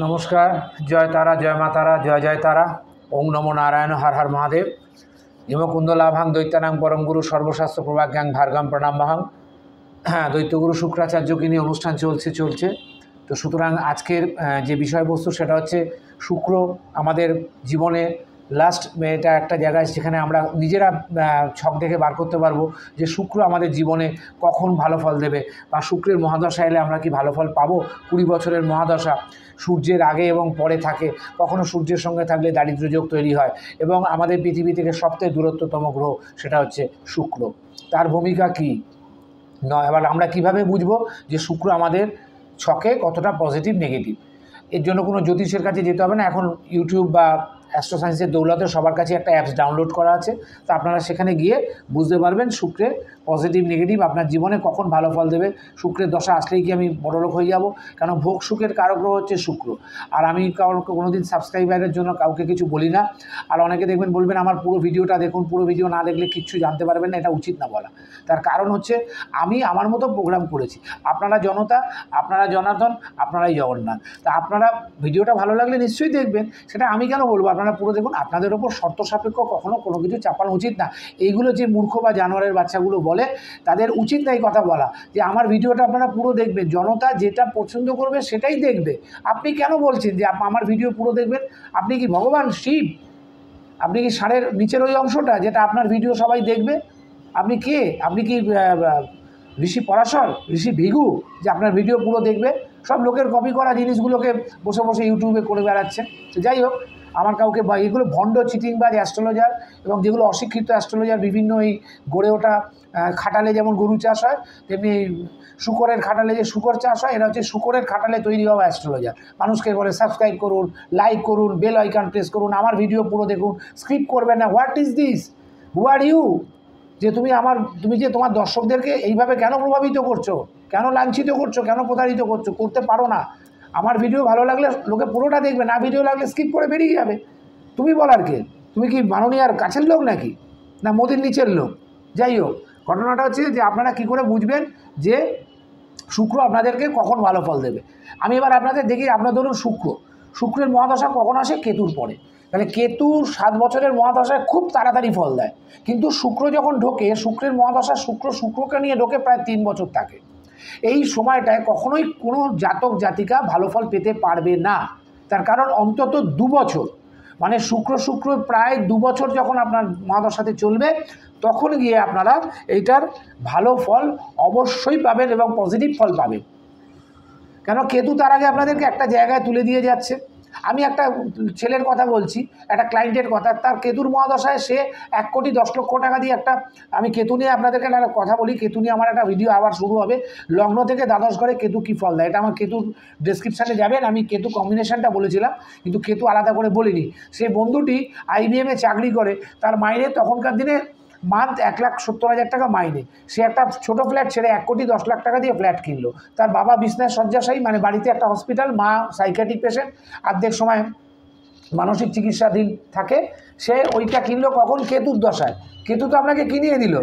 নমস্কার। জয় তারা, জয় মা তারা, জয় জয় তারা। ওং নমো নারায়ণ, হর হর মহাদেব। হিমকুন্দ লাভাং দৈত্যানাং পরম গুরু সর্বশাস্ত্র প্রভাজ্ঞাং ভার্গাম প্রণামহং। হ্যাঁ, দৈত্যগুরু শুক্রাচার্যকে নিয়ে অনুষ্ঠান চলছে। তো সুতরাং আজকের যে বিষয়বস্তু সেটা হচ্ছে শুক্র আমাদের জীবনে লাস্ট, এটা একটা জায়গায় যেখানে আমরা নিজেরা ছক দেখে বার করতে পারবো যে শুক্র আমাদের জীবনে কখন ভালো ফল দেবে, বা শুক্রের মহাদশা এলে আমরা কি ভালো ফল পাবো। 20 বছরের মহাদশা সূর্যের আগে এবং পরে থাকে, কখনো সূর্যের সঙ্গে থাকলে দারিদ্র্যযোগ তৈরি হয়, এবং আমাদের পৃথিবী থেকে সবথেকে দূরত্বতম গ্রহ সেটা হচ্ছে শুক্র। তার ভূমিকা কী নয়, এবার আমরা কিভাবে বুঝবো যে শুক্র আমাদের ছকে কতটা পজিটিভ নেগেটিভ। এর জন্য কোনো জ্যোতিষের কাছে যেতে হবে না। এখন ইউটিউব বা অ্যাস্ট্রো সায়েন্সের দৌলতে সবার কাছে একটা অ্যাপস ডাউনলোড করা আছে, তো আপনারা সেখানে গিয়ে বুঝতে পারবেন শুক্রের পজিটিভ নেগেটিভ আপনার জীবনে কখন ভালো ফল দেবে। শুক্রের দশা আসলেই কি আমি বড়লোক হয়ে যাব? কারণ ভোগ সুখের কারক গ্রহ হচ্ছে শুক্র। আর আমি কাউকে কোনোদিন সাবস্ক্রাইবারের জন্য কাউকে কিছু বলি না। আর অনেকে দেখবেন বলবেন আমার পুরো ভিডিওটা দেখুন, পুরো ভিডিও না দেখলে কিচ্ছু জানতে পারবেন না, এটা উচিত না বলা। তার কারণ হচ্ছে আমি আমার মতো প্রোগ্রাম করেছি, আপনারা জনতা, আপনারা জনার্দন, আপনারাই জগন্নাথ। তা আপনারা ভিডিওটা ভালো লাগলে নিশ্চয়ই দেখবেন, সেটা আমি কেন বলবো, আপনারা পুরো দেখুন। আপনাদের ওপর শর্ত সাপেক্ষ কখনো কোনো কিছু চাপানো উচিত না। এইগুলো যে মূর্খ বা জানোয়ারের বাচ্চাগুলো বলে, তাদের উচিত না এই কথা বলা যে আমার ভিডিওটা আপনারা পুরো দেখবেন। জনতা যেটা পছন্দ করবে সেটাই দেখবে। আপনি কেন বলছেন যে আমার ভিডিও পুরো দেখবেন? আপনি কি ভগবান শিব? আপনি কি ষাঁড়ের নিচের ওই অংশটা যেটা আপনার ভিডিও সবাই দেখবে? আপনি কে? আপনি কি ঋষি পরাশর, ঋষি ভিগু যে আপনার ভিডিও পুরো দেখবে? সব লোকের কপি করা জিনিসগুলোকে বসে বসে ইউটিউবে করে বেড়াচ্ছে। তো যাই হোক, আমার কাউকে বা এগুলো ভণ্ড চিটিংবাজ অ্যাস্ট্রোলজার, এবং যেগুলো অশিক্ষিত অ্যাস্ট্রোলজার বিভিন্ন এই গড়ে ওঠা খাটালে যেমন গরু চাষ হয়, তেমনি শুকরের খাটালে যে শুকর চাষ হয়, এরা হচ্ছে শুকরের খাটালে তৈরি হওয়া অ্যাস্ট্রোলজার। মানুষকে বলে সাবস্ক্রাইব করুন, লাইক করুন, বেল আইকন প্রেস করুন, আমার ভিডিও পুরো দেখুন, স্ক্রিপ্ট করবেন না। What is this? Who are you? যে তুমি যে তোমার দর্শকদেরকে এইভাবে কেন প্রভাবিত করছো, কেন লাঞ্ছিত করছো, কেন প্রতারিত করছো? করতে পারো না। আমার ভিডিও ভালো লাগলে লোকে পুরোটা দেখবে, না ভিডিও লাগলে স্কিপ করে বেরিয়ে যাবে। তুমি বলার কে? তুমি কি মাননীয়ার কাছের লোক নাকি, না মোদির নিচের লোক? যাই হোক, ঘটনাটা হচ্ছে যে আপনারা কি করে বুঝবেন যে শুক্র আপনাদেরকে কখন ভালো ফল দেবে। আমি এবার আপনাদের দেখি, আপনার ধরুন শুক্রের মহাদশা কখন আসে? কেতুর পরে। তাহলে কেতু 7 বছরের মহাদশায় খুব তাড়াতাড়ি ফল দেয়, কিন্তু শুক্র যখন ঢোকে, শুক্রের মহাদশা শুক্রকে নিয়ে ঢোকে প্রায় 3 বছর থাকে। এই সময়টায় কখনোই কোনো জাতক জাতিকা ভালো ফল পেতে পারবে না। তার কারণ অন্তত 2 বছর, মানে শুক্র প্রায় 2 বছর যখন আপনার মহাদশাতে চলবে, তখন গিয়ে আপনারা এইটার ভালো ফল অবশ্যই পাবেন এবং পজিটিভ ফল পাবেন। কেন? কেতু তার আগে আপনাদেরকে একটা জায়গায় তুলে দিয়ে যাচ্ছে। আমি একটা ছেলের কথা বলছি, একটা ক্লায়েন্টের কথা। তার কেতুর মহাদশায় সে 1,10,00,000 টাকা দিয়ে একটা, আমি কেতু নিয়ে আপনাদেরকে একটা কথা বলি, কেতু নিয়ে আমার একটা ভিডিও আবার শুরু হবে, লগ্ন থেকে দ্বাদশ ঘরে কেতু কী ফল দেয়। এটা আমার কেতুর ডেসক্রিপশানে যাবেন, আমি কেতু কম্বিনেশনটা বলেছিলাম, কিন্তু কেতু আলাদা করে বলিনি। সেই বন্ধুটি IBM-এ চাকরি করে, তার মাইনে তখনকার দিনে মান্থ 1,70,000 টাকা মাইনে। সে একটা ছোটো ফ্ল্যাট ছেড়ে 1,10,00,000 টাকা দিয়ে ফ্ল্যাট কিনলো। তার বাবা বিছনায় শয্যাশায়ী, মানে বাড়িতে একটা হসপিটাল, মা সাইকিয়াট্রিক পেশেন্ট, অর্ধেক সময় মানসিক চিকিৎসাধীন থাকে। সে ওইটা কিনলো কখন? কেতুর দশায়। কেতু তো আপনাকে কিনিয়ে দিল।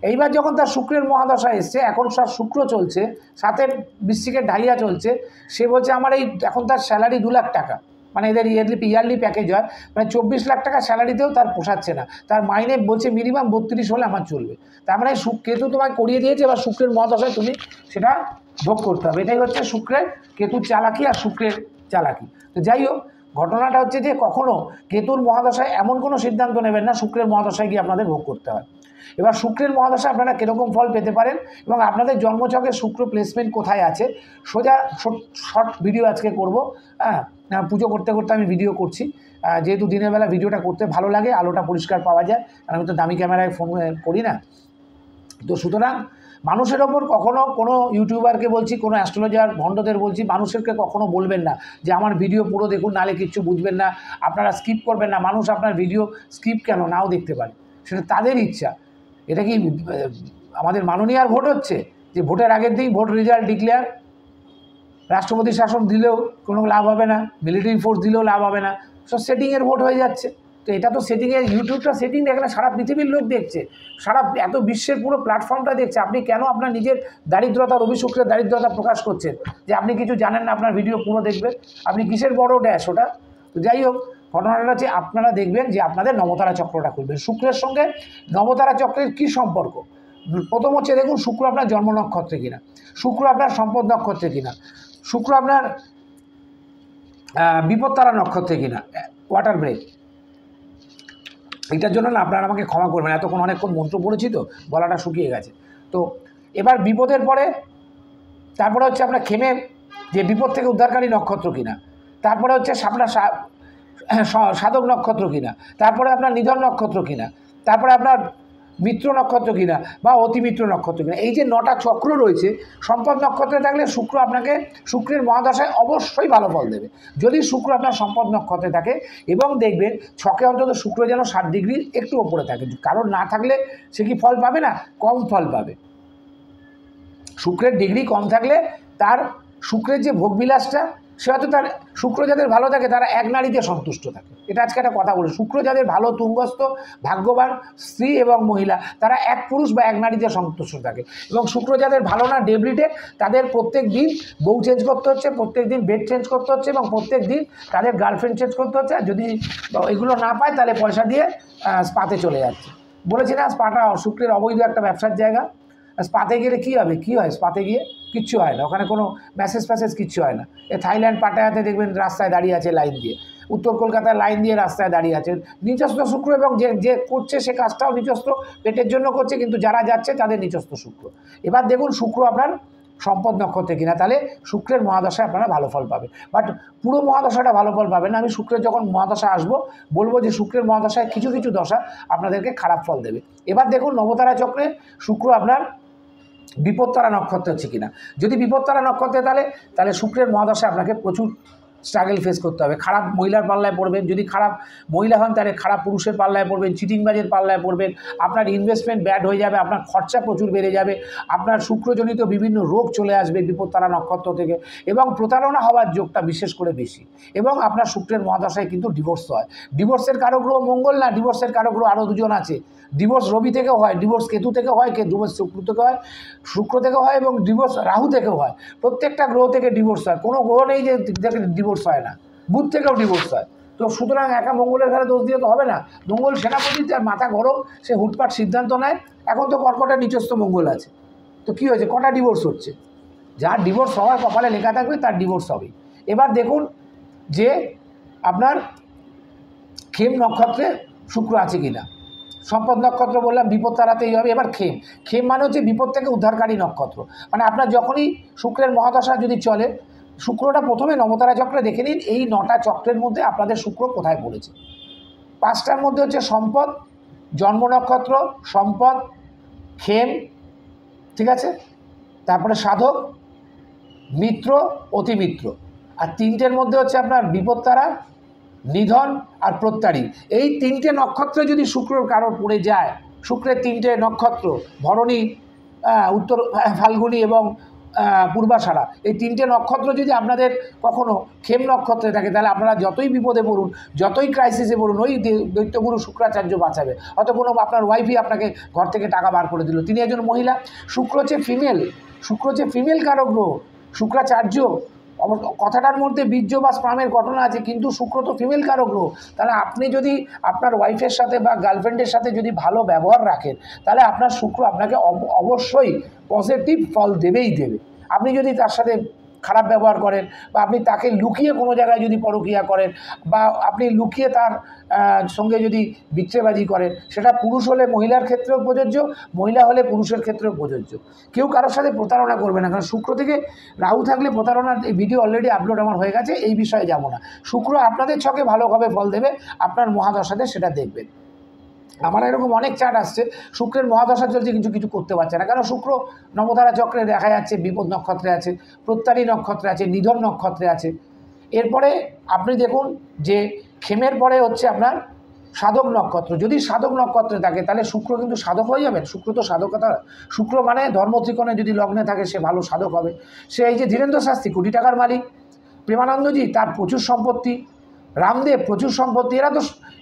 এইবার যখন তার শুক্রের মহাদশা এসছে, এখন সব শুক্র চলছে, সাথে বৃশ্চিকের ঢাইয়া চলছে, সে বলছে আমার এখন তার স্যালারি 2 লাখ টাকা, মানে এদের ইয়ারলি প্যাকেজ হয়, মানে 24 লাখ টাকা স্যালারিতেও তার পোষাচ্ছে না। তার মাইনে বলছে মিনিমাম 32 হলে আমার চলবে। তার মানে কেতু তোমায় করিয়ে দিয়েছে, এবার শুক্রের মহাদশায় তুমি সেটা ভোগ করতে হবে। এটাই হচ্ছে শুক্রের, কেতুর চালাকি আর শুক্রের চালাকি। তো যাই হোক, ঘটনাটা হচ্ছে যে কখনো কেতুর মহাদশায় এমন কোনো সিদ্ধান্ত নেবেন না শুক্রের মহাদশায় গিয়ে আপনাদের ভোগ করতে হয়। এবার শুক্রের মহাদশা আপনারা কীরকম ফল পেতে পারেন এবং আপনাদের জন্মছকে শুক্র প্লেসমেন্ট কোথায় আছে, সোজা শর্ট ভিডিও আজকে করব। হ্যাঁ, পুজো করতে করতে আমি ভিডিও করছি, যেহেতু দিনের বেলা ভিডিওটা করতে ভালো লাগে, আলোটা পরিষ্কার পাওয়া যায়, আর আমি তো দামি ক্যামেরায় ফোন করি না। তো সুতরাং মানুষের ওপর কখনো কোনো ইউটিউবারকে বলছি, কোনো অ্যাস্ট্রোলজার ভণ্ডদের বলছি, মানুষেরকে কখনো বলবেন না যে আমার ভিডিও পুরো দেখুন, নালে কিচ্ছু বুঝবেন না, আপনারা স্কিপ করবেন না। মানুষ আপনার ভিডিও স্কিপ কেন নাও দেখতে পারে, সেটা তাদের ইচ্ছা। এটা কি আমাদের মাননীয়ার ভোট হচ্ছে যে ভোটের আগের দিন ভোট রেজাল্ট ডিক্লেয়ার? রাষ্ট্রপতি শাসন দিলেও কোনো লাভ হবে না, মিলিটারি ফোর্স দিলেও লাভ হবে না, সব সেটিংয়ের ভোট হয়ে যাচ্ছে। তো এটা তো সেটিংয়ে ইউটিউবটা সেটিং এখানে সারা পৃথিবীর লোক দেখছে, সারা এত বিশ্বের পুরো প্ল্যাটফর্মটা দেখছে। আপনি কেন আপনার নিজের দারিদ্রতা, রবি শুক্রের দারিদ্রতা প্রকাশ করছেন যে আপনি কিছু জানেন না, আপনার ভিডিও পুরো দেখবেন? আপনি কিসের বড় ড্যাশ ওটা? তো যাই হোক, ঘটনাটা হচ্ছে আপনারা দেখবেন যে আপনাদের নবতারা চক্রটা খুলবেন। শুক্রের সঙ্গে নবতারা চক্রের কী সম্পর্ক? প্রথম হচ্ছে দেখুন শুক্র আপনার জন্ম নক্ষত্রে কিনা, শুক্র আপনার সম্পদ নক্ষত্রে কিনা, শুক্র আপনার বিপত্তারা নক্ষত্রে কিনা। ওয়াটার ব্রেক, এটার জন্য না আপনারা আমাকে ক্ষমা করবেন, এতক্ষণ অনেকক্ষণ মন্ত্র পড়েছি তো গলাটা শুকিয়ে গেছে। তো এবার বিপদের পরে তারপরে হচ্ছে আপনার খেমের যে বিপদ থেকে উদ্ধারকারী নক্ষত্র কিনা, তারপরে হচ্ছে আপনার সাধক নক্ষত্র কিনা, তারপরে আপনার নিধন নক্ষত্র কিনা, তারপরে আপনার মিত্র নক্ষত্র কিনা বা অতিমিত্র নক্ষত্র কিনা। এই যে 9টা চক্র রয়েছে, সম্পদ নক্ষত্রে থাকলে শুক্র আপনাকে শুক্রের মহাদশায় অবশ্যই ভালো ফল দেবে যদি শুক্র আপনার সম্পদ নক্ষত্রে থাকে। এবং দেখবেন ছকে অন্তত শুক্র যেন 60 ডিগ্রির একটু ওপরে থাকে, কারণ না থাকলে সে কি ফল পাবে না, কম ফল পাবে। শুক্রের ডিগ্রি কম থাকলে তার শুক্রের যে ভোগবিলাসটা সে হয়তো তার শুক্র যাদের ভালো থাকে তারা এক নারীতে সন্তুষ্ট থাকে। এটা আজকে একটা কথা বলি, শুক্র যাদের ভালো তুঙ্গস্থ ভাগ্যবান স্ত্রী এবং মহিলা তারা এক পুরুষ বা এক নারীতে সন্তুষ্ট থাকে। এবং শুক্র যাদের ভালো না ডেবিলিটেড তাদের প্রত্যেক দিন বউ চেঞ্জ করতে হচ্ছে, প্রত্যেক দিন বেড চেঞ্জ করতে হচ্ছে এবং প্রত্যেক দিন তাদের গার্লফ্রেন্ড চেঞ্জ করতে হচ্ছে। আর যদি এগুলো না পায় তাহলে পয়সা দিয়ে স্পাতে চলে যাচ্ছে। বলেছি না স্পাটা শুক্রের অবৈধ একটা ব্যবসার জায়গা। স্পাতে গেলে কী হবে, কী হয় স্পাতে গিয়ে? কিচ্ছু হয় না, ওখানে কোনো ম্যাসেজ কিচ্ছু হয় না। থাইল্যান্ড পাটায়াতে দেখবেন রাস্তায় দাঁড়িয়ে আছে লাইন দিয়ে, উত্তর কলকাতায় লাইন দিয়ে রাস্তায় দাঁড়িয়ে আছে, নিজস্ব শুক্র। এবং যে করছে সে কাজটাও নিজস্ব পেটের জন্য করছে, কিন্তু যারা যাচ্ছে তাদের নিজস্ব শুক্র। এবার দেখুন শুক্র আপনার সম্পদ নক্ষত্রে কিনা, তাহলে শুক্রের মহাদশায় আপনারা ভালো ফল পাবে। বাট পুরো মহাদশাটা ভালো ফল পাবে না। আমি শুক্রের যখন মহাদশা আসবো বলবো যে শুক্রের মহাদশায় কিছু কিছু দশা আপনাদেরকে খারাপ ফল দেবে। এবার দেখুন নবতারা চক্রে শুক্র আপনার বিপত্তারা নক্ষত্র হচ্ছে কিনা। যদি বিপত্তারা নক্ষত্রে তাহলে শুক্রের মহাদশায় আপনাকে প্রচুর স্ট্রাগল ফেস করতে হবে। খারাপ মহিলার পাল্লায় পড়বেন, যদি খারাপ মহিলা হন তাহলে খারাপ পুরুষের পাল্লায় পড়বেন, চিটিংবাজের পাল্লায় পড়বেন, আপনার ইনভেস্টমেন্ট ব্যাড হয়ে যাবে, আপনার খরচা প্রচুর বেড়ে যাবে, আপনার শুক্রজনিত বিভিন্ন রোগ চলে আসবে বিপত্তারা নক্ষত্র থেকে, এবং প্রতারণা হওয়ার যোগটা বিশেষ করে বেশি। এবং আপনার শুক্রের মহাদশায় কিন্তু ডিভোর্স হয়। ডিভোর্সের কারো গ্রহ মঙ্গল না, ডিভোর্সের কারো গ্রহ আরও দুজন আছে। ডিভোর্স রবি থেকেও হয়, ডিভোর্স কেতু থেকে হয়, ডিভোর্স শুক্র থেকে হয়, শুক্র থেকে হয়, এবং ডিভোর্স রাহু থেকেও হয়। প্রত্যেকটা গ্রহ থেকে ডিভোর্স হয়, কোনো গ্রহ নেই যে ডিভোর্স হয় না। বুধ থেকেও ডিভোর্স হয়। তো সুতরাং একা মঙ্গলের ঘরে দোষ দিয়ে তো হবে না। মঙ্গল সেনাপতি, তার মাথা গরম, সে হুটপাট সিদ্ধান্ত নেয়। এখন তো কর্কটের নিচস্থ মঙ্গল আছে, তো কী হয়েছে, কটা ডিভোর্স হচ্ছে? যার ডিভোর্স হওয়ার কপালে লেখা থাকবে তার ডিভোর্স হবে। এবার দেখুন যে আপনার খেম নক্ষত্রে শুক্র আছে কিনা। সম্পদ নক্ষত্র বললাম, বিপদ তাড়াতেই হবে। এবার খেম মানে হচ্ছে বিপদ থেকে উদ্ধারকারী নক্ষত্র। মানে আপনার যখনই শুক্রের মহাদশা যদি চলে, শুক্রটা প্রথমে নবতারা চক্রে দেখে নিন এই 9টা চক্রের মধ্যে আপনাদের শুক্র কোথায় পড়েছে। 5টার মধ্যে হচ্ছে সম্পদ, জন্ম নক্ষত্র, সম্পদ, খেম, ঠিক আছে, তারপরে সাধক, মিত্র, অতিমিত্র। আর 3টের মধ্যে হচ্ছে আপনার বিপত্তারা, নিধন আর প্রত্যারী। এই 3টে নক্ষত্রে যদি শুক্রর কারোর পড়ে যায়, শুক্রের 3টে নক্ষত্র ভরণী, উত্তর ফাল্গুনী এবং পূর্বাষাঢ়া, এই 3টে নক্ষত্র যদি আপনাদের কখনো খেম নক্ষত্রে থাকে তাহলে আপনারা যতই বিপদে পড়ুন, যতই ক্রাইসিসে পড়ুন, ওই দৈত্যগুরু শুক্রাচার্য বাঁচাবে। হয়তো কোনো আপনার ওয়াইফই আপনাকে ঘর থেকে টাকা বার করে দিল, তিনি একজন মহিলা। শুক্র হচ্ছে ফিমেল, শুক্র হচ্ছে ফিমেল কারক গ্রহ, শুক্রাচার্য। কথাটার মধ্যে বীর্য বা স্পামের ঘটনা আছে, কিন্তু শুক্র তো ফিমেল কারক গ্রহ। তাহলে আপনি যদি আপনার ওয়াইফের সাথে বা গার্লফ্রেন্ডের সাথে যদি ভালো ব্যবহার রাখেন তাহলে আপনার শুক্র আপনাকে অবশ্যই পজিটিভ ফল দেবেই দেবে। আপনি যদি তার সাথে খারাপ ব্যবহার করেন বা আপনি তাকে লুকিয়ে কোনো জায়গায় যদি পরকীয়া করেন বা আপনি লুকিয়ে তার সঙ্গে যদি বিচ্ছেবাজি করেন, সেটা পুরুষ হলে মহিলার ক্ষেত্রেও প্রযোজ্য, মহিলা হলে পুরুষের ক্ষেত্রেও প্রযোজ্য। কেউ কারোর সাথে প্রতারণা করবে না, কারণ শুক্র থেকে রাহু থাকলে প্রতারণার এই ভিডিও অলরেডি আপলোড আমার হয়ে গেছে, এই বিষয়ে যাব না। শুক্র আপনাদের ছকে ভালোভাবে ফল দেবে, আপনার মহাদশাতে সেটা দেখবেন। আমার এরকম অনেক চার্ট আসছে শুক্রের মহাদশা চলছে কিন্তু কিছু করতে পারছে না, কারণ শুক্র নবতারা চক্রে দেখা যাচ্ছে বিপদ নক্ষত্রে আছে, প্রত্যারী নক্ষত্রে আছে, নিধন নক্ষত্রে আছে। এরপরে আপনি দেখুন যে খেমের পরে হচ্ছে আপনার সাধক নক্ষত্র। যদি সাধক নক্ষত্রে থাকে তাহলে শুক্র কিন্তু সাধক হয়ে যাবেন। শুক্র তো সাধকতা, শুক্র মানে ধর্ম ত্রিকোণে যদি লগ্নে থাকে সে ভালো সাধক হবে। সে এই যে ধীরেন্দ্র শাস্ত্রী কোটি টাকার মালিক, প্রেমানন্দজি তার প্রচুর সম্পত্তি, রামদেব প্রচুর সম্পত্তি,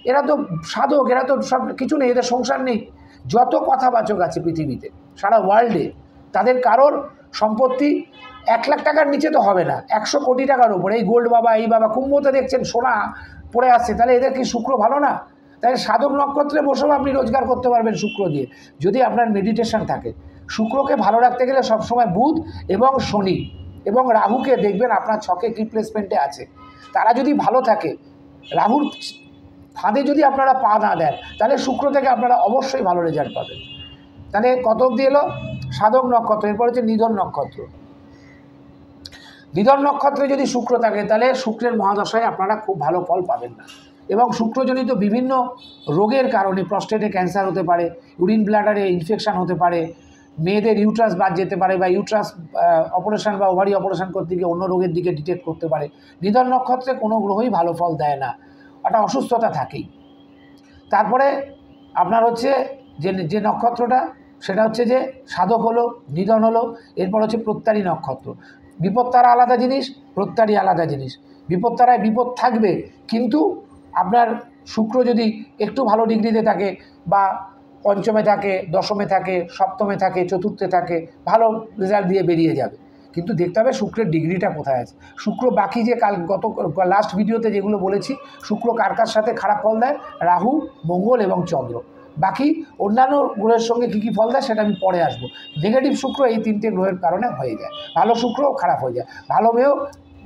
এরা তো সাধক, এরা তো সব কিছু নেই, এদের সংসার নেই। যত কথাবাচক আছে পৃথিবীতে সারা ওয়ার্ল্ডে, তাদের কারোর সম্পত্তি 1 লাখ টাকার নিচে তো হবে না, 100 কোটি টাকার উপরে। এই গোল্ড বাবা, এই বাবা, কুম্ভতে দেখছেন সোনা পড়ে আসছে, তাহলে এদের কি শুক্র ভালো না? তাহলে সাধক নক্ষত্রে বসেও আপনি রোজগার করতে পারবেন শুক্র দিয়ে, যদি আপনার মেডিটেশন থাকে। শুক্রকে ভালো রাখতে গেলে সবসময় বুধ এবং শনি এবং রাহুকে দেখবেন আপনার ছকে কী প্লেসমেন্টে আছে। তারা যদি ভালো থাকে, রাহুর ফাঁদে যদি আপনারা পা না দেন, তাহলে শুক্র থেকে আপনারা অবশ্যই ভালো রেজাল্ট পাবেন। তাহলে কত অবধি এলো? সাধক নক্ষত্র। এরপর হচ্ছে নিধন নক্ষত্র। নিধন নক্ষত্রে যদি শুক্র থাকে, তাহলে শুক্রের মহাদশায় আপনারা খুব ভালো ফল পাবেন না। এবং শুক্রজনিত বিভিন্ন রোগের কারণে প্রস্টেটে ক্যান্সার হতে পারে, ইউরিন ব্লাডারে ইনফেকশান হতে পারে, মেয়েদের ইউট্রাস বাদ যেতে পারে, বা ইউট্রাস অপারেশন বা ওভারি অপারেশন করতে গিয়ে অন্য রোগের দিকে ডিটেক্ট করতে পারে। নিধন নক্ষত্রে কোনো গ্রহই ভালো ফল দেয় না, একটা অসুস্থতা থাকেই। তারপরে আপনার হচ্ছে যে নক্ষত্রটা, সেটা হচ্ছে যে সাধক হলো, নিধন হলো। এরপর হচ্ছে প্রত্যারী নক্ষত্র। বিপত্তারা আলাদা জিনিস, প্রত্যারী আলাদা জিনিস। বিপত্তারায় বিপদ থাকবে, কিন্তু আপনার শুক্র যদি একটু ভালো ডিগ্রিতে থাকে, বা পঞ্চমে থাকে, দশমে থাকে, সপ্তমে থাকে, চতুর্থে থাকে, ভালো রেজাল্ট দিয়ে বেরিয়ে যাবে। কিন্তু দেখতে হবে শুক্রের ডিগ্রিটা কোথায় আছে। শুক্র বাকি যে লাস্ট ভিডিওতে যেগুলো বলেছি, শুক্র কার কার সাথে খারাপ ফল দেয়, রাহু, মঙ্গল এবং চন্দ্র। বাকি অন্যান্য গ্রহের সঙ্গে কী কী ফল দেয় সেটা আমি পরে আসবো। নেগেটিভ শুক্র এই 3টে গ্রহের কারণে হয়ে যায়। ভালো শুক্রও খারাপ হয়ে যায়, ভালো মেয়েও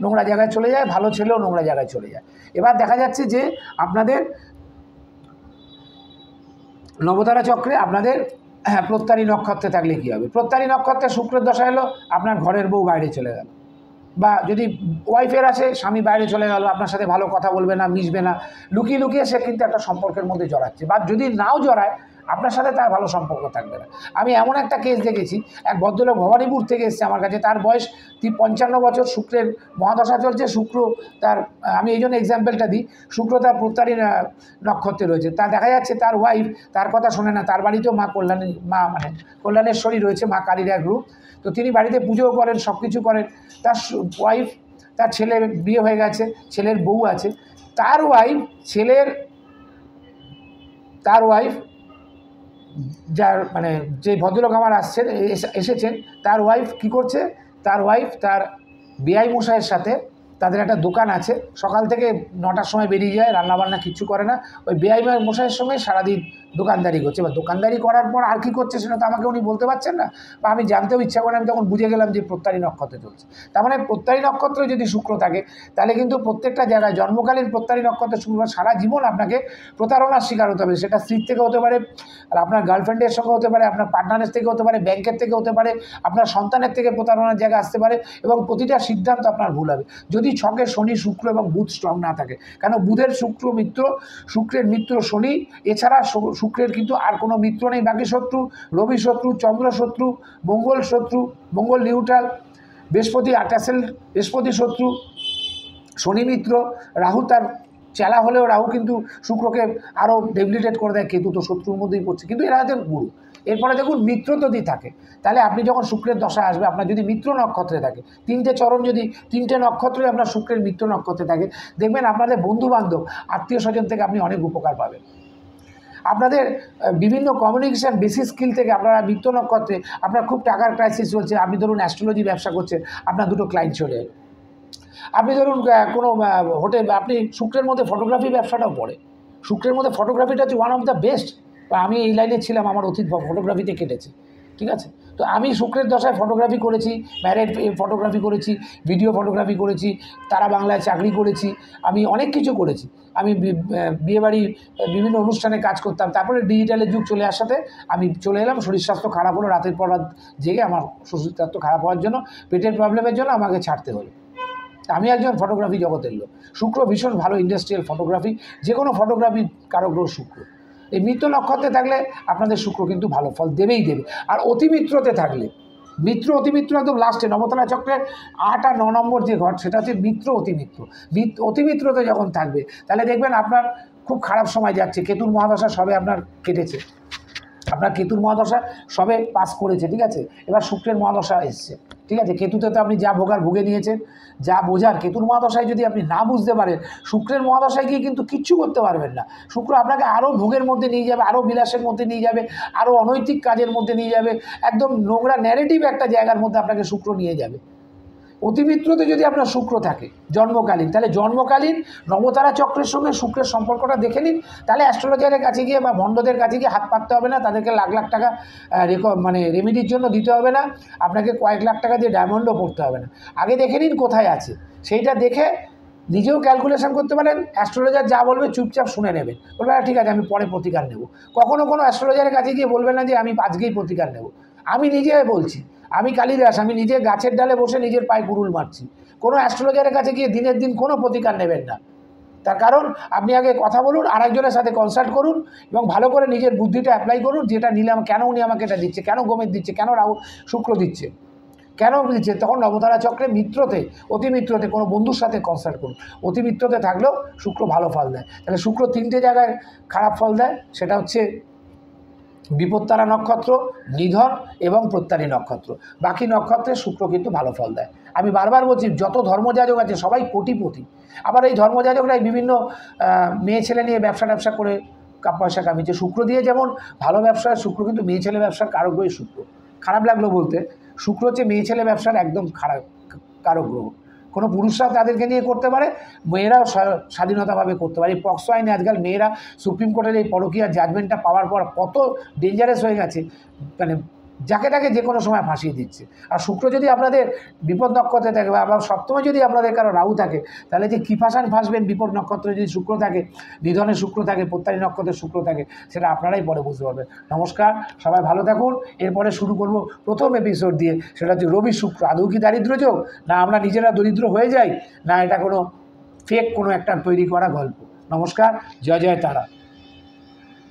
নোংরা জায়গায় চলে যায়, ভালো ছেলেও নোংরা জায়গায় চলে যায়। এবার দেখা যাচ্ছে যে আপনাদের নবতারা চক্রে আপনাদের প্রত্যারী নক্ষত্রে থাকলে কী হবে? প্রত্যারী নক্ষত্রে শুক্রের দশা এলো, আপনার ঘরের বউ বাইরে চলে গেল, বা যদি ওয়াইফের আসে, স্বামী বাইরে চলে গেল, আপনার সাথে ভালো কথা বলবে না, মিশবে না, লুকিয়ে লুকিয়ে সে কিন্তু একটা সম্পর্কের মধ্যে জড়াচ্ছে। বা যদি নাও জড়ায়, আপনার সাথে তার ভালো সম্পর্ক থাকবে না। আমি এমন একটা কেস দেখেছি, এক ভদ্রলোক ভবানীপুর থেকে এসেছে আমার কাছে, তার বয়স 55 বছর, শুক্রের মহাদশা চলছে, শুক্র তার, আমি এই জন্য এক্সাম্পলটা দিই, শুক্র তার প্রত্যারী নক্ষত্রে রয়েছে। তা দেখা যাচ্ছে তার ওয়াইফ তার কথা শোনে না। তার বাড়িতেও কল্যাণেশ্বরী রয়েছে, মা কালীর এক রূপ। তো তিনি বাড়িতে পুজোও করেন, সব কিছু করেন। তার ওয়াইফ, তার ছেলে বিয়ে হয়ে গেছে, ছেলের বউ আছে। তার ওয়াইফ যার মানে যে ভদ্রলোক আমার এসেছেন, তার ওয়াইফ কি করছে? তার ওয়াইফ তার বেআই মশাইয়ের সাথে, তাদের একটা দোকান আছে, সকাল থেকে 9টার সময় বেরিয়ে যায়, রান্নাবান্না কিচ্ছু করে না, ওই বেআই মশাইয়ের সঙ্গে সারাদিন দোকানদারি করছে। বা দোকানদারি করার পর আর কি করছে সেটা তো আমাকে উনি বলতে পারছেন না, বা আমি জানতেও ইচ্ছা করে। আমি তখন বুঝে গেলাম যে প্রত্যারী নক্ষত্রে চলছে। তার মানে প্রত্যারী নক্ষত্রে যদি শুক্র থাকে, তাহলে কিন্তু প্রত্যেকটা জায়গায় জন্মকালীন প্রত্যারী নক্ষত্রে শুক্র, সারা জীবন আপনাকে প্রতারণার শিকার হতে হবে। সেটা স্ত্রীর থেকে হতে পারে, আর আপনার গার্লফ্রেন্ডের সঙ্গে হতে পারে, আপনার পার্টনারের থেকে হতে পারে, ব্যাংকের থেকে হতে পারে, আপনার সন্তানের থেকে প্রতারণার জায়গা আসতে পারে। এবং প্রতিটা সিদ্ধান্ত আপনার ভুল হবে যদি ছকে শনি, শুক্র এবং বুধ স্ট্রং না থাকে। কেন? বুধের শুক্রের মিত্র শনি, এছাড়া শুক্রের কিন্তু আর কোনো মিত্র নেই। বাকি শত্রু, রবি শত্রু, চন্দ্র শত্রু, মঙ্গল শত্রু, মঙ্গল নিউট্রাল, বৃহস্পতি আটাসেল, বৃহস্পতি শত্রু, শনি মিত্র, রাহু তার চেলা হলেও রাহু কিন্তু শুক্রকে আরও ডেবিলিটেট করে দেয়। কেতু তো শত্রুর মধ্যেই পড়ছে, কিন্তু এরা হচ্ছে গুরু। এরপরে দেখুন মিত্র যদি থাকে, তাহলে আপনি যখন শুক্রের দশা আসবে, আপনার যদি মিত্র নক্ষত্রে থাকে, 3টে চরণ যদি 3টে নক্ষত্রে আপনার শুক্রের মিত্র নক্ষত্রে থাকে, দেখবেন আপনাদের বন্ধুবান্ধব, আত্মীয় স্বজন থেকে আপনি অনেক উপকার পাবেন। আপনাদের বিভিন্ন কমিউনিকেশান বেসিক স্কিল থেকে, আপনারা মিত্র নক্ষত্রে আপনার খুব টাকার ক্রাইসিস চলছে, আপনি ধরুন অ্যাস্ট্রোলজি ব্যবসা করছেন, আপনার 2টো ক্লায়েন্ট চলে এলো। আপনি ধরুন কোনো হোটেল, আপনি শুক্রের মধ্যে ফটোগ্রাফি ব্যবসাটাও পড়ে। শুক্রের মধ্যে ফটোগ্রাফিটা হচ্ছে ওয়ান অফ দ্য বেস্ট। আমি এই লাইনে ছিলাম, আমার অতীত ফটোগ্রাফিতে কেটেছে, ঠিক আছে। তো আমি শুক্রের দশায় ফটোগ্রাফি করেছি, ম্যারেড ফটোগ্রাফি করেছি, ভিডিও ফটোগ্রাফি করেছি, তারা বাংলায় চাকরি করেছি, আমি অনেক কিছু করেছি। আমি বিয়েবাড়ি বিভিন্ন অনুষ্ঠানে কাজ করতাম। তারপরে ডিজিটালের যুগ চলে আসাতে আমি চলে এলাম। শরীর স্বাস্থ্য খারাপ হলো, রাতের পর রাত জেগে আমার শরীর স্বাস্থ্য খারাপ হওয়ার জন্য, পেটের প্রবলেমের জন্য আমাকে ছাড়তে হলো। আমি একজন ফটোগ্রাফি জগতের লোক। শুক্র ভীষণ ভালো ইন্ডাস্ট্রিয়াল ফটোগ্রাফি, যে কোনো ফটোগ্রাফি কারক গ্রহ শুক্র। এই মিত্র নক্ষত্রে থাকলে আপনাদের শুক্র কিন্তু ভালো ফল দেবেই দেবে। আর অতিমিত্রতে থাকলে, মিত্র অতিমিত্র একদম লাস্টে নবতলা চক্রের 8 আর 9 নম্বর যে ঘর, সেটা হচ্ছে মিত্র অতিমিত্র। অতিমিত্রতে যখন থাকবে, তাহলে দেখবেন আপনার খুব খারাপ সময় যাচ্ছে। কেতুর মহাদশা সবে আপনার কেটেছে, আপনার কেতুর মহাদশা সবে পাস করেছে, ঠিক আছে। এবার শুক্রের মহাদশা এসছে, ঠিক আছে, কেতুতে তো আপনি যা ভোগার ভুগে নিয়েছেন, যা বোঝার কেতুর মহাদশায় যদি আপনি না বুঝতে পারেন, শুক্রের মহাদশায় গিয়ে কিন্তু কিচ্ছু করতে পারবেন না। শুক্র আপনাকে আরও ভোগের মধ্যে নিয়ে যাবে, আরও বিলাসের মধ্যে নিয়ে যাবে, আরও অনৈতিক কাজের মধ্যে নিয়ে যাবে, একদম নোংরা ন্যারেটিভ একটা জায়গার মধ্যে আপনাকে শুক্র নিয়ে যাবে। অতিমিত্রতে যদি আপনার শুক্র থাকে জন্মকালীন, তাহলে জন্মকালীন নবতারা চক্রের সঙ্গে শুক্রের সম্পর্কটা দেখে নিন। তাহলে অ্যাস্ট্রোলজারের কাছে গিয়ে বা ভণ্ডদের কাছে গিয়ে হাত পাততে হবে না, তাদেরকে লাখ লাখ টাকা মানে রেমেডির জন্য দিতে হবে না, আপনাকে কয়েক লাখ টাকা দিয়ে ডায়মন্ডও পড়তে হবে না। আগে দেখে নিন কোথায় আছে, সেইটা দেখে নিজেও ক্যালকুলেশন করতে পারেন। অ্যাস্ট্রোলজার যা বলবে চুপচাপ শুনে নেবেন, বলবে ঠিক আছে আমি পরে প্রতিকার নেব। কখনো কোনো অ্যাস্ট্রোলজারের কাছে গিয়ে বলবেন না যে আমি আজকেই প্রতিকার নেব। আমি নিজে বলছি, আমি কালিদাস, আমি নিজে গাছের ডালে বসে নিজের পায়ে কুড়ুল মারছি। কোনো অ্যাস্ট্রোলজারের কাছে গিয়ে দিনের দিন কোনো প্রতিকার নেবেন না। তার কারণ আপনি আগে কথা বলুন, আরেকজনের সাথে কনসাল্ট করুন এবং ভালো করে নিজের বুদ্ধিটা অ্যাপ্লাই করুন, যেটা নিলাম কেন উনি আমাকে এটা দিচ্ছে, কেন গমের দিচ্ছে, কেন রাহু শুক্র দিচ্ছে, কেন দিচ্ছে। তখন নবতারা চক্রে মিত্রতে, অতিমিত্রতে কোনো বন্ধুর সাথে কনসাল্ট করুন। অতিমিত্রতে থাকলেও শুক্র ভালো ফল দেয়। তাহলে শুক্র 3টে জায়গায় খারাপ ফল দেয়, সেটা হচ্ছে বিপত্তারা নক্ষত্র, নিধন এবং প্রত্যারী নক্ষত্র। বাকি নক্ষত্রে শুক্র কিন্তু ভালো ফল দেয়। আমি বারবার বলছি, যত ধর্মযাজক আছে সবাই কোটিপতি। আবার এই ধর্মযাজকরাই বিভিন্ন মেয়ে ছেলে নিয়ে ব্যবসা করে পয়সা কামিয়েছে। শুক্র দিয়ে যেমন ভালো ব্যবসা, শুক্র কিন্তু মেয়ে ছেলে ব্যবসার কারক গ্রহ শুক্র। খারাপ লাগলো বলতে, শুক্র হচ্ছে মেয়ে ছেলে ব্যবসার একদম খারাপ কারক গ্রহ। কোনো পুরুষরা তাদেরকে নিয়ে করতে পারে, মেয়েরাও স্বাধীনতাভাবে করতে পারে। এই পক্সো আইনে আজকাল মেয়েরা সুপ্রিম কোর্টের এই পরকীয়ার জাজমেন্টটা পাওয়ার পর কত ডেঞ্জারাস হয়ে গেছে, মানে যাকে তাকে যে কোনো সময় ফাঁসিয়ে দিচ্ছে। আর শুক্র যদি আপনাদের বিপদ নক্ষত্রে থাকে বা সপ্তমে যদি আপনাদের কারো রাহু থাকে, তাহলে যে কী ফাঁসবেন বিপদ নক্ষত্রে যদি শুক্র থাকে, নিধনের শুক্র থাকে, প্রত্যারী নক্ষত্রে শুক্র থাকে, সেটা আপনারাই পরে বুঝতে পারবেন। নমস্কার, সবাই ভালো থাকুন। এরপরে শুরু করব প্রথম এপিসোড দিয়ে, সেটা হচ্ছে রবি শুক্র আদৌ কি দারিদ্র যোগ, না আমরা নিজেরা দরিদ্র হয়ে যাই, না এটা কোনো ফেক কোনো একটা তৈরি করা গল্প। নমস্কার, জয় জয় তারা।